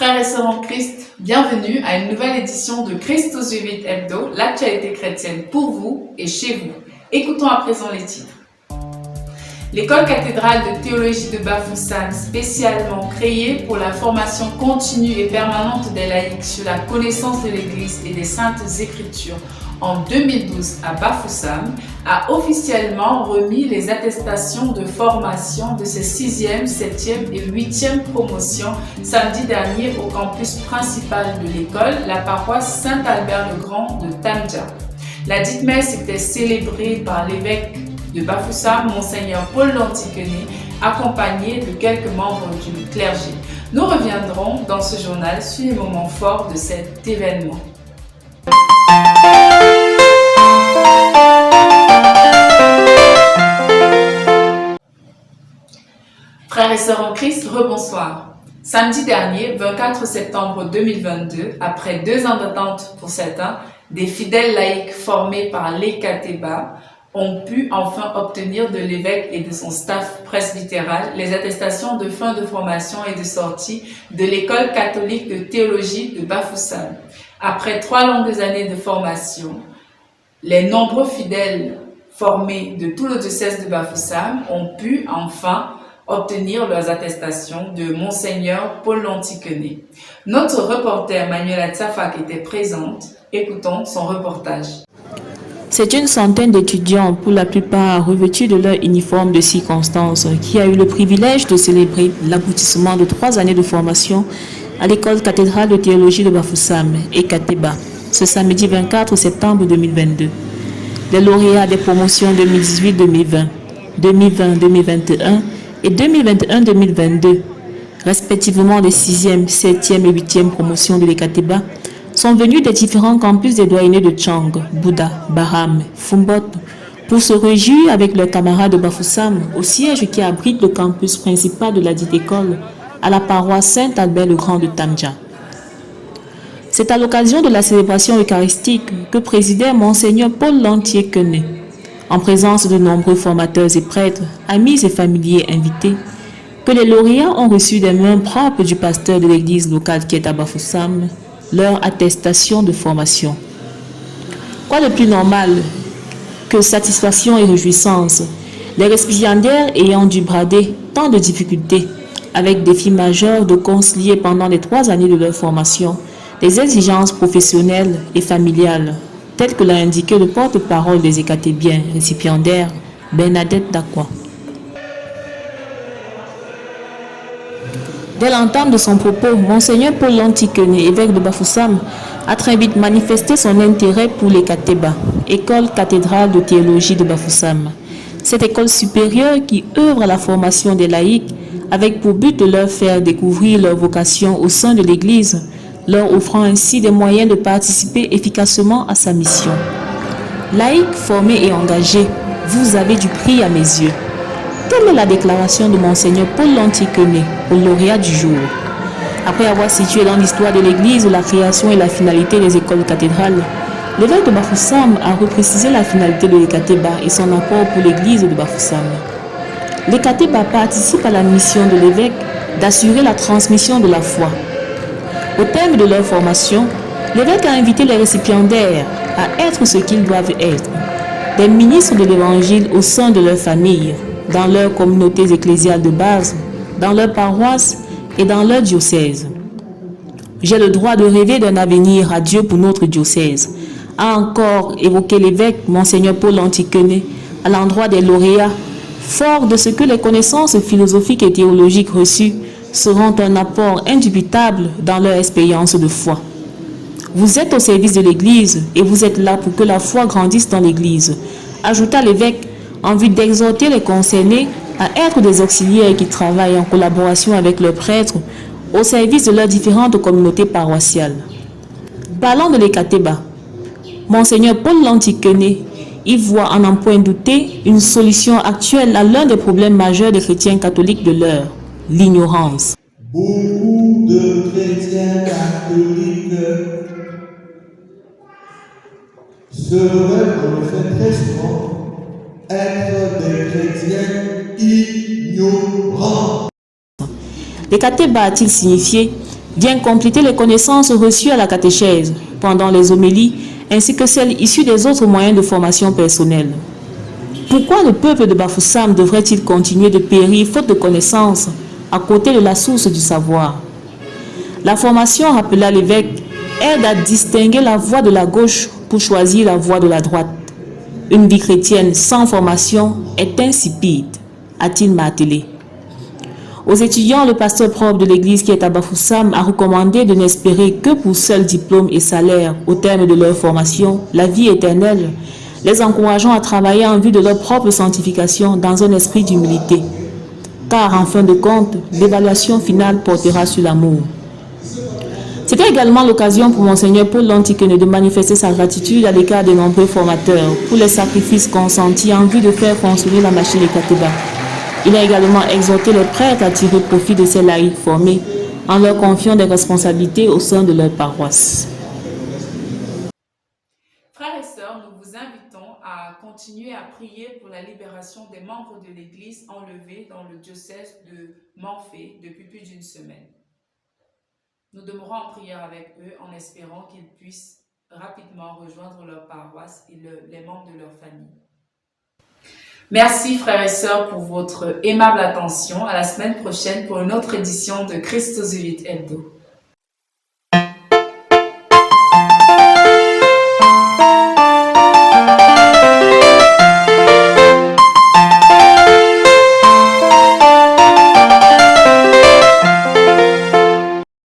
Frères et sœurs en Christ, bienvenue à une nouvelle édition de Christus Vivit Hebdo, l'actualité chrétienne pour vous et chez vous. Écoutons à présent les titres. L'école cathédrale de théologie de Bafoussam, spécialement créée pour la formation continue et permanente des laïcs sur la connaissance de l'Église et des Saintes Écritures en 2012 à Bafoussam, a officiellement remis les attestations de formation de ses 6e, 7e et 8e promotions samedi dernier au campus principal de l'école, la paroisse Saint-Albert-le-Grand de Tamja. La dite messe était célébrée par l'évêque de Bafoussam, Monseigneur Paul Lantikene, accompagné de quelques membres du clergé. Nous reviendrons dans ce journal sur les moments forts de cet événement. Frères et sœurs en Christ, rebonsoir. Samedi dernier, 24 septembre 2022, après 2 ans d'attente pour certains, des fidèles laïcs formés par l'ECATEBA ont pu enfin obtenir de l'évêque et de son staff presbytéral les attestations de fin de formation et de sortie de l'école catholique de théologie de Bafoussam. Après 3 longues années de formation, les nombreux fidèles formés de tout le diocèse de Bafoussam ont pu enfin obtenir leurs attestations de Monseigneur Paul Lantikene. Notre reporter Manuela Tsafak était présente. Écoutons son reportage. C'est une centaine d'étudiants, pour la plupart revêtus de leur uniforme de circonstance, qui a eu le privilège de célébrer l'aboutissement de 3 années de formation à l'école cathédrale de théologie de Bafoussam, ECATEBA, ce samedi 24 septembre 2022. Les lauréats des promotions 2018-2020, 2020-2021 et 2021-2022, respectivement des 6e, 7e et 8e promotions de l'ECATEBA, sont venus des différents campus des doyennés de Tchang, Bouddha, Baham, Fumbot, pour se réjouir avec leurs camarades de Bafoussam au siège qui abrite le campus principal de la dite école, à la paroisse Saint-Albert-le-Grand de Tamja. C'est à l'occasion de la célébration eucharistique que présidait Monseigneur Paul Lantikene, en présence de nombreux formateurs et prêtres, amis et familiers invités, que les lauréats ont reçu des mains propres du pasteur de l'église locale qui est à Bafoussam leur attestation de formation. Quoi de plus normal que satisfaction et réjouissance, les récipiendaires ayant dû brader tant de difficultés avec défis majeurs de concilier pendant les 3 années de leur formation des exigences professionnelles et familiales, telles que l'a indiqué le porte-parole des écatébiens récipiendaires, Bernadette Dakwa. Dès l'entame de son propos, Monseigneur Paul Lantikene, évêque de Bafoussam, a très vite manifesté son intérêt pour l'ECATEBA, école cathédrale de théologie de Bafoussam. Cette école supérieure qui œuvre à la formation des laïcs avec pour but de leur faire découvrir leur vocation au sein de l'Église, leur offrant ainsi des moyens de participer efficacement à sa mission. Laïcs formés et engagés, vous avez du prix à mes yeux. Telle est la déclaration de Monseigneur Paul Lantikene, au lauréat du jour. Après avoir situé dans l'histoire de l'Église la création et la finalité des écoles cathédrales, l'évêque de Bafoussam a reprécisé la finalité de l'ECATEBA et son apport pour l'Église de Bafoussam. L'ECATEBA participe à la mission de l'évêque d'assurer la transmission de la foi. Au terme de leur formation, l'évêque a invité les récipiendaires à être ce qu'ils doivent être, des ministres de l'Évangile au sein de leur famille, dans leurs communautés ecclésiales de base, dans leurs paroisses et dans leur diocèse. J'ai le droit de rêver d'un avenir radieux pour notre diocèse, a encore évoqué l'évêque Monseigneur Paul Lantikene à l'endroit des lauréats, fort de ce que les connaissances philosophiques et théologiques reçues seront un apport indubitable dans leur expérience de foi. Vous êtes au service de l'Église et vous êtes là pour que la foi grandisse dans l'Église, ajouta l'évêque en vue d'exhorter les concernés à être des auxiliaires qui travaillent en collaboration avec leurs prêtres au service de leurs différentes communautés paroissiales. Parlant de l'ECATEBA, Monseigneur Paul Lantikene y voit, à n'en point douter, une solution actuelle à l'un des problèmes majeurs des chrétiens catholiques de l'heure, l'ignorance. Beaucoup de chrétiens catholiques se révèlent en effet très souvent être des chrétiens ignorants. L'ECATEBA a-t-il signifié vient compléter les connaissances reçues à la catéchèse pendant les homélies ainsi que celles issues des autres moyens de formation personnelle. Pourquoi le peuple de Bafoussam devrait-il continuer de périr faute de connaissances à côté de la source du savoir? La formation, rappela l'évêque, aide à distinguer la voie de la gauche pour choisir la voie de la droite. Une vie chrétienne sans formation est insipide, a-t-il martelé. Aux étudiants, le pasteur propre de l'église qui est à Bafoussam a recommandé de n'espérer que pour seul diplôme et salaire au terme de leur formation la vie éternelle, les encourageant à travailler en vue de leur propre sanctification dans un esprit d'humilité. Car en fin de compte, l'évaluation finale portera sur l'amour. C'était également l'occasion pour Monseigneur Paul Lantikene de manifester sa gratitude à l'égard des nombreux formateurs pour les sacrifices consentis en vue de faire fonctionner la machine Ekateba. Il a également exhorté les prêtres à tirer profit de ces laïcs formés en leur confiant des responsabilités au sein de leur paroisse. Frères et sœurs, nous vous invitons à continuer à prier pour la libération des membres de l'Église enlevés dans le diocèse de Morphée depuis plus d'une semaine. Nous demeurons en prière avec eux en espérant qu'ils puissent rapidement rejoindre leur paroisse et les membres de leur famille. Merci frères et sœurs pour votre aimable attention. À la semaine prochaine pour une autre édition de Christos Vivit Hebdo.